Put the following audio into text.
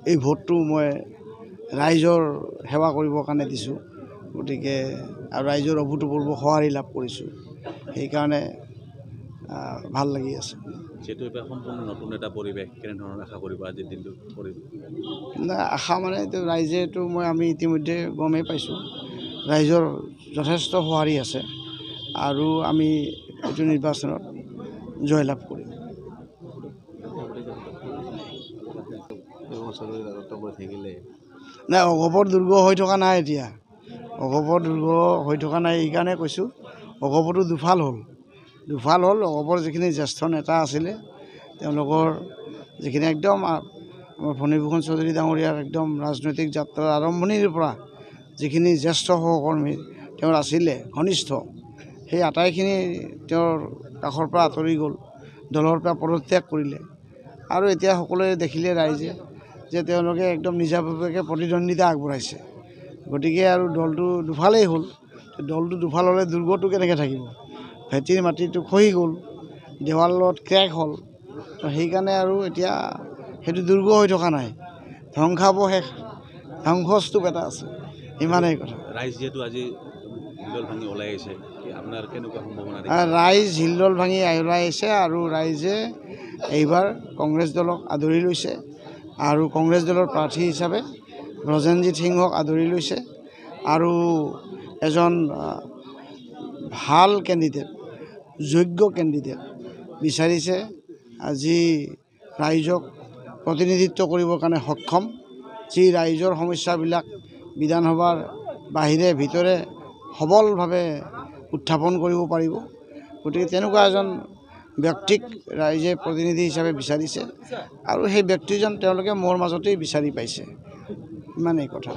এই ভোটটো মই ৰাইজৰ সেৱা কৰিবৰ কাৰণে দিছোঁ গতিকে আৰু ৰাইজৰ অভূতপূৰ্ব সঁহাৰি লাভ কৰিছোঁ সেইকাৰণে ভাল লাগি আছে যেহেতু এটা সম্পূৰ্ণ নতুন এটা পৰিৱেশ কেনেধৰণৰ আশা কৰিব আজিৰ দিনটো পৰিৱেশ না আশা মানে এইটো ৰাইজেতো আমি ইতিমধ্যে গমেই পাইছোঁ ৰাইজৰ যথেষ্ট সঁহাৰি আছে আৰু আমি এইটো নিৰ্বাচনত জয়লাভ কৰিম নাই অগপৰ দুৰ্গ হৈ থকা নাই এতিয়া অগপৰ দুৰ্গ হৈ থকা নাই এইকাৰণে কৈছোঁ অগপৰটো দুফাল হ'ল অগপৰ যিখিনি জ্যেষ্ঠ নেতা আছিলে তেওঁলোকৰ যিখিনি একদম আমাৰ ফণীভূষণ চৌধুৰী ডাঙৰীয়াৰ একদম ৰাজনৈতিক যাত্ৰাৰ আৰম্ভণিৰ পৰা যিখিনি জ্যেষ্ঠ সহকৰ্মী তেওঁৰ আছিলে ঘনিষ্ঠ সেই আটাইখিনি তেওঁৰ কাষৰ পৰা আঁতৰি গ'ল দলৰ পৰা পদত্যাগ কৰিলে আৰু এতিয়া সকলোৱে দেখিলে ৰাইজে যে তেওঁলোকে একদম নিজাববীয়াকৈ প্ৰতিদ্বন্দ্বিতা আগবঢ়াইছে গতিকে আৰু দলটো দুফালেই হ'ল দলটো দুফাল হ'লে দুৰ্গটো কেনেকৈ থাকিব ভেটিৰ মাটিটো খহি গ'ল দেৱালত ক্ৰেক হ'ল সেইকাৰণে আৰু এতিয়া সেইটো দুৰ্গ হৈ থকা নাই ধ্বংসাৱশেষ ধ্বংসস্তূপ এটা আছে ইমানেই কথা ৰাইজ যিহেতু আজি হিলদল ভাঙি ওলাই আহিছে আপোনাৰ কেনেকুৱা সম্ভাৱনা ৰাইজ হিলদল ভাঙি ওলাই আহিছে আৰু ৰাইজে এইবাৰ কংগ্ৰেছ দলক আদৰি লৈছে আৰু কংগ্ৰেছ দলৰ প্ৰাৰ্থী হিচাপে ব্ৰজেনজিৎ সিংহক আদৰি লৈছে আৰু এজন ভাল কেণ্ডিডেট যোগ্য কেণ্ডিডেট বিচাৰিছে আজি ৰাইজক প্ৰতিনিধিত্ব কৰিবৰ কাৰণে সক্ষম যি ৰাইজৰ সমস্যাবিলাক বিধানসভাৰ বাহিৰে ভিতৰে সবলভাৱে উত্থাপন কৰিব পাৰিব গতিকে তেনেকুৱা এজন ব্যক্তিক ৰাইজে প্ৰতিনিধি হিচাপে বিচাৰিছে আৰু সেই ব্যক্তিজন তেওঁলোকে মোৰ মাজতেই বিচাৰি পাইছে ইমানেই কথা